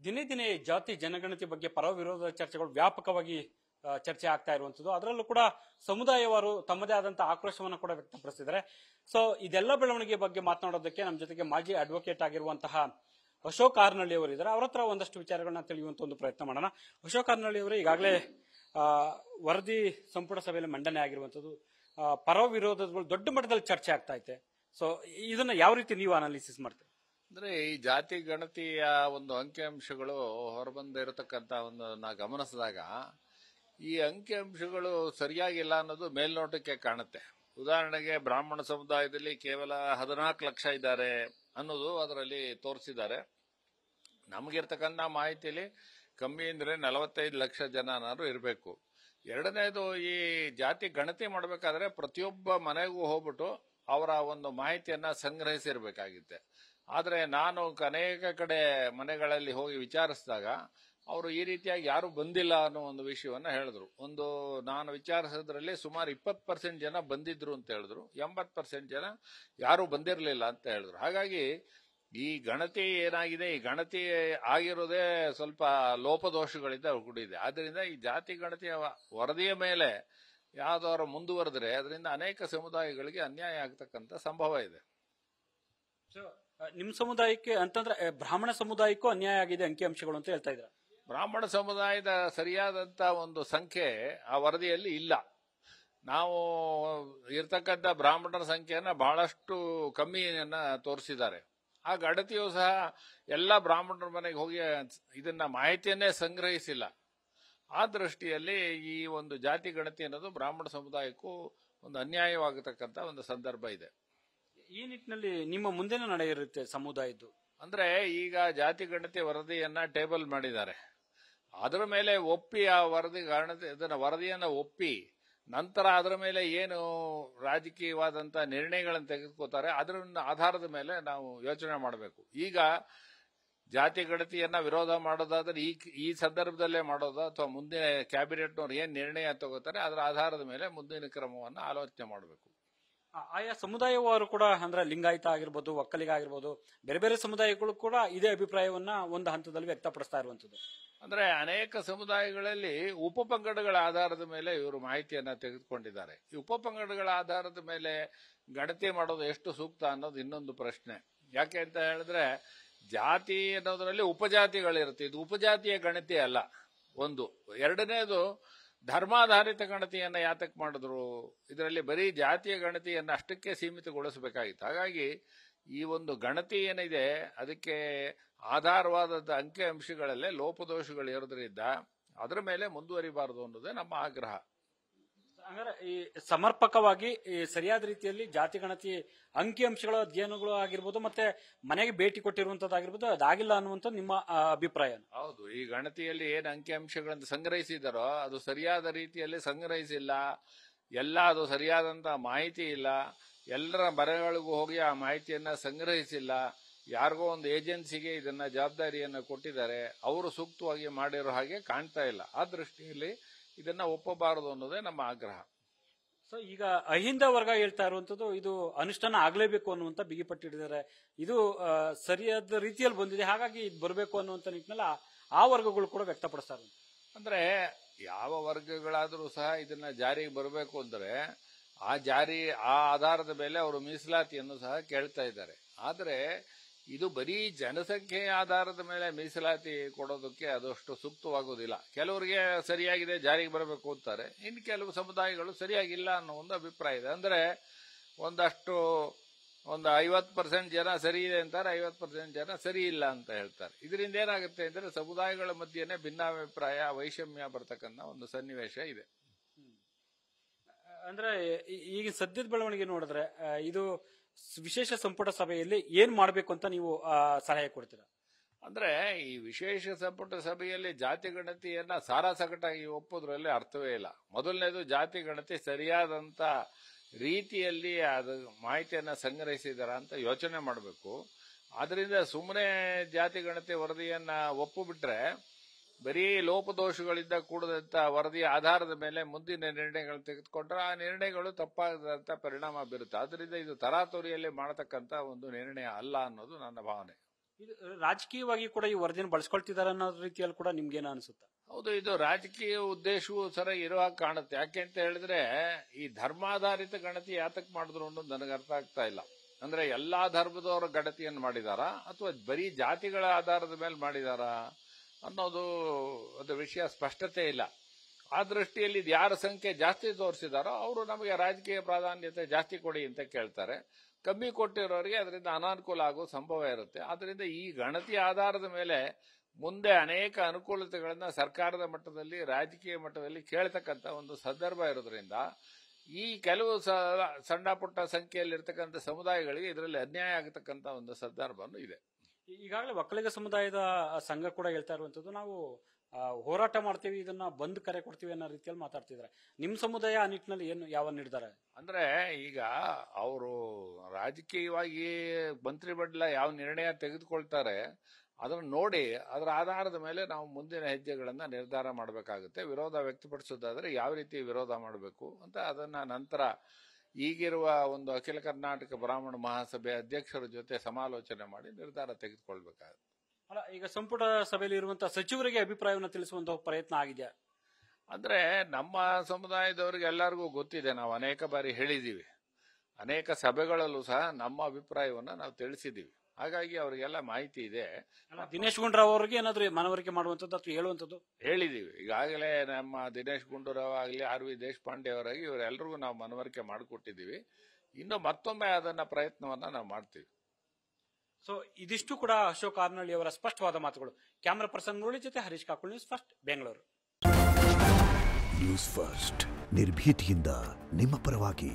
ದಿನೇ ದಿನೇ ಜಾತಿ ಜನಗಣತಿ ಬಗ್ಗೆ ಪರ ವಿರೋಧ ಚರ್ಚೆಗಳು ವ್ಯಾಪಕವಾಗಿ ಚರ್ಚೆ ಆಗ್ತಾ ಇರುವಂತದ್ದು. ಅದರಲ್ಲೂ ಕೂಡ ಸಮುದಾಯವಾರು ತಮ್ಮದೇ ಆದಂತಹ ಆಕ್ರೋಶವನ್ನು ಕೂಡ ವ್ಯಕ್ತಪಡಿಸಿದ್ದಾರೆ. ಸೊ ಇದೆಲ್ಲ ಬೆಳವಣಿಗೆ ಬಗ್ಗೆ ಮಾತನಾಡೋದಕ್ಕೆ ನಮ್ಮ ಜೊತೆಗೆ ಮಾಜಿ ಅಡ್ವೊಕೇಟ್ ಆಗಿರುವಂತಹ ಅಶೋಕ್ ಆರ್ನಳ್ಳಿ ಅವರು ಇದ್ದಾರೆ. ಅವರ ಹತ್ರ ಒಂದಷ್ಟು ವಿಚಾರಗಳನ್ನ ತಿಳಿಯುವಂತ ಒಂದು ಪ್ರಯತ್ನ ಮಾಡೋಣ. ಅಶೋಕ್ ಆರ್ನಳ್ಳಿ ಅವರು ಈಗಾಗಲೇ ವರದಿ ಸಂಪುಟ ಸಭೆಯಲ್ಲಿ ಮಂಡನೆ ಆಗಿರುವಂತದ್ದು, ಪರ ವಿರೋಧಗಳು ದೊಡ್ಡ ಮಟ್ಟದಲ್ಲಿ ಚರ್ಚೆ ಆಗ್ತಾ ಇದೆ. ಸೊ ಇದನ್ನ ಯಾವ ರೀತಿ ನೀವು ಅನಾಲಿಸಿಸ್ ಮಾಡ್ತೀರಿ? ಅಂದ್ರೆ ಈ ಜಾತಿ ಗಣತಿಯ ಒಂದು ಅಂಕಿಅಂಶಗಳು ಹೊರಬಂದಿರತಕ್ಕಂತ ಒಂದು ಗಮನಿಸಿದಾಗ ಈ ಅಂಕಿಅಂಶಗಳು ಸರಿಯಾಗಿಲ್ಲ ಅನ್ನೋದು ಮೇಲ್ನೋಟಕ್ಕೆ ಕಾಣುತ್ತೆ. ಉದಾಹರಣೆಗೆ ಬ್ರಾಹ್ಮಣ ಸಮುದಾಯದಲ್ಲಿ ಕೇವಲ 14 ಲಕ್ಷ ಇದ್ದಾರೆ ಅನ್ನೋದು ಅದರಲ್ಲಿ ತೋರಿಸಿದ್ದಾರೆ. ನಮಗಿರ್ತಕ್ಕಂಥ ಮಾಹಿತಿಯಲ್ಲಿ ಕಮ್ಮಿ ಅಂದ್ರೆ 45 ಲಕ್ಷ ಜನನಾದ್ರು ಇರಬೇಕು. ಎರಡನೇದು, ಈ ಜಾತಿ ಗಣತಿ ಮಾಡಬೇಕಾದ್ರೆ ಪ್ರತಿಯೊಬ್ಬ ಮನೆಗೂ ಹೋಗ್ಬಿಟ್ಟು ಅವರ ಒಂದು ಮಾಹಿತಿಯನ್ನ ಸಂಗ್ರಹಿಸಿರ್ಬೇಕಾಗಿತ್ತೆ. ಆದ್ರೆ ನಾನು ಅನೇಕ ಕಡೆ ಮನೆಗಳಲ್ಲಿ ಹೋಗಿ ವಿಚಾರಿಸಿದಾಗ ಅವರು ಈ ರೀತಿಯಾಗಿ ಯಾರು ಬಂದಿಲ್ಲ ಅನ್ನೋ ಒಂದು ವಿಷಯವನ್ನ ಹೇಳಿದ್ರು. ನಾನು ವಿಚಾರಿಸೋದ್ರಲ್ಲಿ ಸುಮಾರು 20% ಜನ ಬಂದಿದ್ರು ಅಂತ ಹೇಳಿದ್ರು, 80% ಜನ ಯಾರು ಬಂದಿರಲಿಲ್ಲ ಅಂತ ಹೇಳಿದ್ರು. ಹಾಗಾಗಿ ಈ ಗಣತಿ ಏನಾಗಿದೆ, ಈ ಗಣತಿ ಆಗಿರೋದೇ ಸ್ವಲ್ಪ ಲೋಪದೋಷಗಳಿಂದ ಕೂಡಿದೆ. ಆದ್ರಿಂದ ಈ ಜಾತಿ ಗಣತಿಯ ವರದಿಯ ಮೇಲೆ ಯಾವ್ದಾದ್ರು ಮುಂದುವರೆದ್ರೆ ಅದರಿಂದ ಅನೇಕ ಸಮುದಾಯಗಳಿಗೆ ಅನ್ಯಾಯ ಆಗ್ತಕ್ಕಂಥ ಸಂಭವ ಇದೆ. ನಿಮ್ಮ ಸಮುದಾಯಕ್ಕೆ ಅಂತಂದ್ರೆ ಬ್ರಾಹ್ಮಣ ಸಮುದಾಯಕ್ಕೂ ಅನ್ಯಾಯ ಆಗಿದೆ ಅಂಕಿಅಂಶಗಳು ಅಂತ ಹೇಳ್ತಾ ಇದ್ದಾರೆ. ಬ್ರಾಹ್ಮಣ ಸಮುದಾಯದ ಸರಿಯಾದಂತ ಒಂದು ಸಂಖ್ಯೆ ಆ ವರದಿಯಲ್ಲಿ ಇಲ್ಲ. ನಾವು ಇರ್ತಕ್ಕಂಥ ಬ್ರಾಹ್ಮಣರ ಸಂಖ್ಯೆಯನ್ನ ಬಹಳಷ್ಟು ಕಮ್ಮಿಯನ್ನ ತೋರಿಸಿದ್ದಾರೆ. ಆ ಗಣತಿಯು ಸಹ ಎಲ್ಲ ಬ್ರಾಹ್ಮಣರ ಮನೆಗೆ ಹೋಗಿ ಇದನ್ನ ಮಾಹಿತಿಯನ್ನೇ ಸಂಗ್ರಹಿಸಿಲ್ಲ. ಆ ದೃಷ್ಟಿಯಲ್ಲಿ ಈ ಒಂದು ಜಾತಿ ಗಣತಿ ಅನ್ನೋದು ಬ್ರಾಹ್ಮಣ ಸಮುದಾಯಕ್ಕೂ ಒಂದು ಅನ್ಯಾಯವಾಗತಕ್ಕಂತ ಒಂದು ಸಂದರ್ಭ ಇದೆ. ಈ ನಿಟ್ಟಿನಲ್ಲಿ ನಿಮ್ಮ ಮುಂದಿನ ನಡೆ ಇರುತ್ತೆ ಸಮುದಾಯದ್ದು. ಅಂದ್ರೆ ಈಗ ಜಾತಿ ಗಣತಿ ವರದಿಯನ್ನ ಟೇಬಲ್ ಮಾಡಿದ್ದಾರೆ. ಅದರ ಮೇಲೆ ಒಪ್ಪಿ ಆ ವರದಿಯನ್ನ ಒಪ್ಪಿ ನಂತರ ಅದರ ಮೇಲೆ ಏನು ರಾಜಕೀಯವಾದಂತ ನಿರ್ಣಯಗಳನ್ನು ತೆಗೆದುಕೋತಾರೆ ಅದರ ಆಧಾರದ ಮೇಲೆ ನಾವು ಯೋಚನೆ ಮಾಡಬೇಕು. ಈಗ ಜಾತಿ ಗಣತಿಯನ್ನ ವಿರೋಧ ಮಾಡೋದಾದ್ರೆ ಈ ಸಂದರ್ಭದಲ್ಲೇ ಮಾಡೋದಾ ಅಥವಾ ಮುಂದಿನ ಕ್ಯಾಬಿನೆಟ್ನವ್ರು ಏನ್ ನಿರ್ಣಯ ತಗೋತಾರೆ ಅದರ ಆಧಾರದ ಮೇಲೆ ಮುಂದಿನ ಕ್ರಮವನ್ನು ಆಲೋಚನೆ ಮಾಡಬೇಕು. ಆಯಾ ಸಮುದಾಯವಾರು ಕೂಡ ಅಂದ್ರೆ ಲಿಂಗಾಯತ ಆಗಿರ್ಬೋದು, ಒಕ್ಕಲಿಗ ಆಗಿರ್ಬೋದು, ಬೇರೆ ಬೇರೆ ಸಮುದಾಯಗಳು ಕೂಡ ಇದೇ ಅಭಿಪ್ರಾಯವನ್ನ ಒಂದು ಹಂತದಲ್ಲಿ ವ್ಯಕ್ತಪಡಿಸ್ತಾ ಇರುವಂತದ್ದು. ಅಂದ್ರೆ ಅನೇಕ ಸಮುದಾಯಗಳಲ್ಲಿ ಉಪಪಂಗಡಗಳ ಆಧಾರದ ಮೇಲೆ ಇವರು ಮಾಹಿತಿಯನ್ನ ತೆಗೆದುಕೊಂಡಿದ್ದಾರೆ. ಈ ಉಪಪಂಗಡಗಳ ಆಧಾರದ ಮೇಲೆ ಗಣತಿ ಮಾಡೋದು ಎಷ್ಟು ಸೂಕ್ತ ಅನ್ನೋದು ಇನ್ನೊಂದು ಪ್ರಶ್ನೆ. ಯಾಕೆ ಅಂತ ಹೇಳಿದ್ರೆ ಜಾತಿ ಅನ್ನೋದ್ರಲ್ಲಿ ಉಪಜಾತಿಗಳಿರುತ್ತೆ. ಇದು ಉಪಜಾತಿಯ ಗಣತಿ ಅಲ್ಲ ಒಂದು. ಎರಡನೇದು, ಧರ್ಮಾಧಾರಿತ ಗಣತಿಯನ್ನ ಯಾತಕ್ ಮಾಡಿದ್ರು? ಇದರಲ್ಲಿ ಬರೀ ಜಾತಿಯ ಗಣತಿಯನ್ನ ಅಷ್ಟಕ್ಕೆ ಸೀಮಿತಗೊಳಿಸಬೇಕಾಗಿತ್ತು. ಹಾಗಾಗಿ ಈ ಒಂದು ಗಣತಿ ಏನಿದೆ ಅದಕ್ಕೆ ಆಧಾರವಾದ ಅಂಕಿ ಅಂಶಗಳಲ್ಲೇ ಲೋಪದೋಷಗಳು ಇರೋದ್ರಿಂದ ಅದರ ಮೇಲೆ ಮುಂದುವರಿಬಾರದು ಅನ್ನೋದೇ ನಮ್ಮ ಆಗ್ರಹ. ಅಂದ್ರೆ ಈ ಸಮರ್ಪಕವಾಗಿ ಸರಿಯಾದ ರೀತಿಯಲ್ಲಿ ಜಾತಿ ಗಣತಿ ಅಂಕಿಅಂಶಗಳ ಅಧ್ಯಯನಗಳು ಆಗಿರ್ಬೋದು, ಮತ್ತೆ ಮನೆಗೆ ಭೇಟಿ ಕೊಟ್ಟಿರುವಂತದ್ದಾಗಿರ್ಬೋದು, ಅದಾಗಿಲ್ಲ ಅನ್ನುವಂತ ನಿಮ್ಮ ಅಭಿಪ್ರಾಯ? ಹೌದು, ಈ ಗಣತಿಯಲ್ಲಿ ಏನ್ ಅಂಕಿಅಂಶಗಳನ್ನು ಸಂಗ್ರಹಿಸಿದಾರೋ ಅದು ಸರಿಯಾದ ರೀತಿಯಲ್ಲಿ ಸಂಗ್ರಹಿಸಿಲ್ಲ. ಅದು ಸರಿಯಾದಂತ ಮಾಹಿತಿ ಇಲ್ಲ. ಎಲ್ಲರ ಮನೆಗಳಿಗೂ ಹೋಗಿ ಆ ಮಾಹಿತಿಯನ್ನ ಸಂಗ್ರಹಿಸಿಲ್ಲ. ಯಾರಿಗೋ ಒಂದು ಏಜೆನ್ಸಿಗೆ ಇದನ್ನ ಜವಾಬ್ದಾರಿಯನ್ನ ಕೊಟ್ಟಿದ್ದಾರೆ, ಅವರು ಸೂಕ್ತವಾಗಿ ಮಾಡಿರೋ ಹಾಗೆ ಕಾಣ್ತಾ ಇಲ್ಲ. ಆ ದೃಷ್ಟಿಯಲ್ಲಿ ಇದನ್ನ ಒಪ್ಪಬಾರದು ಅನ್ನೋದೇ ನಮ್ಮ ಆಗ್ರಹ. ಸೊ ಈಗ ಅಹಿಂದ ವರ್ಗ ಹೇಳ್ತಾ ಇರುವಂತದ್ದು ಇದು ಅನುಷ್ಠಾನ ಆಗ್ಲೇಬೇಕು ಅನ್ನುವಂತ ಬಿಗಿಪಟ್ಟಿದ್ದಾರೆ. ಇದು ಸರಿಯಾದ ರೀತಿಯಲ್ಲಿ ಬಂದಿದೆ, ಹಾಗಾಗಿ ಇದು ಬರಬೇಕು ಅನ್ನುವಂತ ನಿಟ್ಟಿನಲ್ಲಿ ಆ ವರ್ಗಗಳು ಕೂಡ ವ್ಯಕ್ತಪಡಿಸ್ತಾರೆ. ಅಂದ್ರೆ ಯಾವ ವರ್ಗಗಳಾದರೂ ಸಹ ಇದನ್ನ ಜಾರಿಗೆ ಬರಬೇಕು ಅಂದ್ರೆ ಆ ಆಧಾರದ ಮೇಲೆ ಅವರು ಮೀಸಲಾತಿಯನ್ನು ಸಹ ಕೇಳ್ತಾ ಇದ್ದಾರೆ. ಆದ್ರೆ ಇದು ಬರೀ ಜನಸಂಖ್ಯೆಯ ಆಧಾರದ ಮೇಲೆ ಮೀಸಲಾತಿ ಕೊಡೋದಕ್ಕೆ ಅದಷ್ಟು ಸೂಕ್ತವಾಗುವುದಿಲ್ಲ. ಕೆಲವರಿಗೆ ಸರಿಯಾಗಿದೆ ಜಾರಿಗೆ ಬರಬೇಕು ಅಂತಾರೆ, ಇನ್ನು ಕೆಲವು ಸಮುದಾಯಗಳು ಸರಿಯಾಗಿಲ್ಲ ಅನ್ನೋ ಒಂದು ಅಭಿಪ್ರಾಯ ಇದೆ. ಅಂದ್ರೆ ಒಂದು 50% ಜನ ಸರಿ ಇದೆ ಅಂತಾರೆ, 50% ಜನ ಸರಿ ಇಲ್ಲ ಅಂತ ಹೇಳ್ತಾರೆ. ಇದರಿಂದ ಏನಾಗುತ್ತೆ ಅಂದ್ರೆ ಸಮುದಾಯಗಳ ಮಧ್ಯೆನೆ ಭಿನ್ನಾಭಿಪ್ರಾಯ, ವೈಷಮ್ಯ ಬರ್ತಕ್ಕಂಥ ಒಂದು ಸನ್ನಿವೇಶ ಇದೆ. ಅಂದ್ರೆ ಈಗ ಸದ್ಯದ ಬೆಳವಣಿಗೆ ನೋಡಿದ್ರೆ ಇದು ವಿಶೇಷ ಸಂಪುಟ ಸಭೆಯಲ್ಲಿ ಏನ್ ಮಾಡಬೇಕು ಅಂತ ನೀವು ಸಲಹೆ ಕೊಡ್ತೀರಾ? ಅಂದ್ರೆ ಈ ವಿಶೇಷ ಸಂಪುಟ ಸಭೆಯಲ್ಲಿ ಜಾತಿ ಗಣತಿಯನ್ನ ಸಾರಾಸಗಟಾಗಿ ಒಪ್ಪೋದ್ರಲ್ಲಿ ಅರ್ಥವೇ ಇಲ್ಲ. ಮೊದಲನೇದು, ಜಾತಿ ಗಣತಿ ಸರಿಯಾದಂತ ರೀತಿಯಲ್ಲಿ ಅದು ಮಾಹಿತಿಯನ್ನ ಸಂಗ್ರಹಿಸಿದಾರ ಅಂತ ಯೋಚನೆ ಮಾಡಬೇಕು. ಆದ್ರಿಂದ ಸುಮ್ಮನೆ ಜಾತಿ ಗಣತಿ ವರದಿಯನ್ನ ಒಪ್ಪು ಬಿಟ್ರೆ ಬರೀ ಲೋಪದೋಷಗಳಿಂದ ಕೂಡದಂತ ವರದಿಯ ಆಧಾರದ ಮೇಲೆ ಮುಂದಿನ ನಿರ್ಣಯಗಳು ತೆಗೆದುಕೊಂಡ್ರೆ ಆ ನಿರ್ಣಯಗಳು ತಪ್ಪಾದಂತ ಪರಿಣಾಮ ಬೀರುತ್ತೆ. ಆದ್ರಿಂದ ಇದು ತರಾತುರಿಯಲ್ಲಿ ಮಾಡತಕ್ಕಂತ ಒಂದು ನಿರ್ಣಯ ಅಲ್ಲ ಅನ್ನೋದು ನನ್ನ ಭಾವನೆ. ಇದು ರಾಜಕೀಯವಾಗಿ ಕೂಡ ಈ ವರದಿಯನ್ನು ಬಳಸ್ಕೊಳ್ತಿದ್ದಾರೆ ಅನ್ನೋ ರೀತಿಯಲ್ಲಿ ಕೂಡ ನಿಮ್ಗೇನ ಅನ್ಸುತ್ತಾ? ಹೌದು, ಇದು ರಾಜಕೀಯ ಉದ್ದೇಶವೂ ಸರ ಇರೋ ಹಾಗೆ ಕಾಣುತ್ತೆ. ಯಾಕೆ ಅಂತ ಹೇಳಿದ್ರೆ ಈ ಧರ್ಮಾಧಾರಿತ ಗಣತಿ ಯಾತಕ್ ಮಾಡಿದ್ರು ಅನ್ನೋದು ನನಗೆ ಅರ್ಥ ಆಗ್ತಾ ಇಲ್ಲ. ಅಂದ್ರೆ ಎಲ್ಲಾ ಧರ್ಮದವರ ಗಣತಿಯನ್ನು ಮಾಡಿದಾರಾ ಅಥವಾ ಬರೀ ಜಾತಿಗಳ ಆಧಾರದ ಮೇಲೆ ಮಾಡಿದಾರಾ ಅನ್ನೋದು ಅದು ವಿಷಯ ಸ್ಪಷ್ಟತೆ ಇಲ್ಲ. ಆ ದೃಷ್ಟಿಯಲ್ಲಿ ಇದು ಯಾರ ಸಂಖ್ಯೆ ಜಾಸ್ತಿ ತೋರಿಸಿದಾರೋ ಅವರು ನಮಗೆ ರಾಜಕೀಯ ಪ್ರಾಧಾನ್ಯತೆ ಜಾಸ್ತಿ ಕೊಡಿ ಅಂತ ಕೇಳ್ತಾರೆ. ಕಮ್ಮಿ ಕೊಟ್ಟಿರೋರಿಗೆ ಅದರಿಂದ ಅನಾನುಕೂಲ ಆಗೋ ಸಂಭವ ಇರುತ್ತೆ. ಆದ್ರಿಂದ ಈ ಗಣತಿ ಆಧಾರದ ಮೇಲೆ ಮುಂದೆ ಅನೇಕ ಅನುಕೂಲತೆಗಳನ್ನ ಸರ್ಕಾರದ ಮಟ್ಟದಲ್ಲಿ ರಾಜಕೀಯ ಮಟ್ಟದಲ್ಲಿ ಕೇಳ್ತಕ್ಕಂಥ ಒಂದು ಸಂದರ್ಭ ಇರೋದ್ರಿಂದ ಈ ಕೆಲವು ಸಣ್ಣ ಪುಟ್ಟ ಸಂಖ್ಯೆಯಲ್ಲಿರ್ತಕ್ಕಂಥ ಸಮುದಾಯಗಳಿಗೆ ಇದರಲ್ಲಿ ಅನ್ಯಾಯ ಆಗತಕ್ಕಂಥ ಒಂದು ಸಂದರ್ಭನೂ ಇದೆ. ಈಗಾಗಲೇ ಒಕ್ಕಲಿಗ ಸಮುದಾಯದ ಸಂಘ ಕೂಡ ಹೇಳ್ತಾ ಇರುವಂತದ್ದು, ನಾವು ಹೋರಾಟ ಮಾಡ್ತೀವಿ, ಇದನ್ನ ಬಂದ್ ಕರೆ ಕೊಡ್ತೀವಿ ಅನ್ನೋ ರೀತಿಯಲ್ಲಿ ಮಾತಾಡ್ತಿದ್ದಾರೆ. ನಿಮ್ ಸಮುದಾಯ ಆ ನಿಟ್ಟಿನಲ್ಲಿ ಏನು ಯಾವ ನಿರ್ಧಾರ? ಅಂದ್ರೆ ಈಗ ಅವರು ರಾಜಕೀಯವಾಗಿ ಮಂತ್ರಿ ಮಂಡಲ ಯಾವ ನಿರ್ಣಯ ತೆಗೆದುಕೊಳ್ತಾರೆ ಅದನ್ನು ನೋಡಿ ಅದರ ಆಧಾರದ ಮೇಲೆ ನಾವು ಮುಂದಿನ ಹೆಜ್ಜೆಗಳನ್ನ ನಿರ್ಧಾರ ಮಾಡಬೇಕಾಗುತ್ತೆ. ವಿರೋಧ ವ್ಯಕ್ತಪಡಿಸೋದಾದ್ರೆ ಯಾವ ರೀತಿ ವಿರೋಧ ಮಾಡಬೇಕು ಅಂತ ಅದನ್ನ ನಂತರ ಈಗಿರುವ ಒಂದು ಅಖಿಲ ಕರ್ನಾಟಕ ಬ್ರಾಹ್ಮಣ ಮಹಾಸಭೆ ಅಧ್ಯಕ್ಷರ ಜೊತೆ ಸಮಾಲೋಚನೆ ಮಾಡಿ ನಿರ್ಧಾರ ತೆಗೆದುಕೊಳ್ಬೇಕಾಗುತ್ತೆ. ಅಲ್ಲ, ಈಗ ಸಂಪುಟ ಸಭೆಯಲ್ಲಿ ಇರುವಂತಹ ಸಚಿವರಿಗೆ ಅಭಿಪ್ರಾಯವನ್ನು ತಿಳಿಸುವಂತಹ ಪ್ರಯತ್ನ ಆಗಿದೆಯಾ? ಅಂದ್ರೆ ನಮ್ಮ ಸಮುದಾಯದವರಿಗೆ ಎಲ್ಲರಿಗೂ ಗೊತ್ತಿದೆ, ನಾವು ಅನೇಕ ಬಾರಿ ಹೇಳಿದೀವಿ, ಅನೇಕ ಸಭೆಗಳಲ್ಲೂ ಸಹ ನಮ್ಮ ಅಭಿಪ್ರಾಯವನ್ನ ನಾವು ತಿಳಿಸಿದೀವಿ. ಹಾಗಾಗಿ ಅವರಿಗೆಲ್ಲ ಮಾಹಿತಿ ಇದೆ. ದಿನೇಶ್ ಗುಂಡೂರಾವ್ ಅವರಿಗೆ ಏನಾದ್ರು ಮನವರಿಕೆ ಮಾಡುವಂತದ್ದು ಅಥವಾ ಹೇಳುವಂತದ್ದು ಹೇಳಿದೀವಿ. ಈಗಾಗಲೇ ನಮ್ಮ ದಿನೇಶ್ ಗುಂಡೂರಾವ್ ಆಗಲಿ, ಆರ್ ವಿ ದೇಶಪಾಂಡೆ ಅವರಾಗಿ ಇವರೆಲ್ಲರಿಗೂ ನಾವು ಮನವರಿಕೆ ಮಾಡಿಕೊಟ್ಟಿದ್ದೀವಿ. ಇನ್ನು ಮತ್ತೊಮ್ಮೆ ಅದನ್ನ ಪ್ರಯತ್ನವನ್ನ ನಾವು ಮಾಡ್ತೀವಿ. ಸೊ ಇದಿಷ್ಟು ಕೂಡ ಅಶೋಕ್ ಹಾರ್ನಳ್ಳಿ ಅವರ ಸ್ಪಷ್ಟವಾದ ಮಾತುಗಳು. ಕ್ಯಾಮರಾ ಪರ್ಸನ್ ಮುರಳಿ ಜೊತೆ Harish Kakul, news first Bengaluru. News first ನಿರ್ಭೀತಿಯಿಂದ ನಿಮ್ಮ ಪರವಾಗಿ.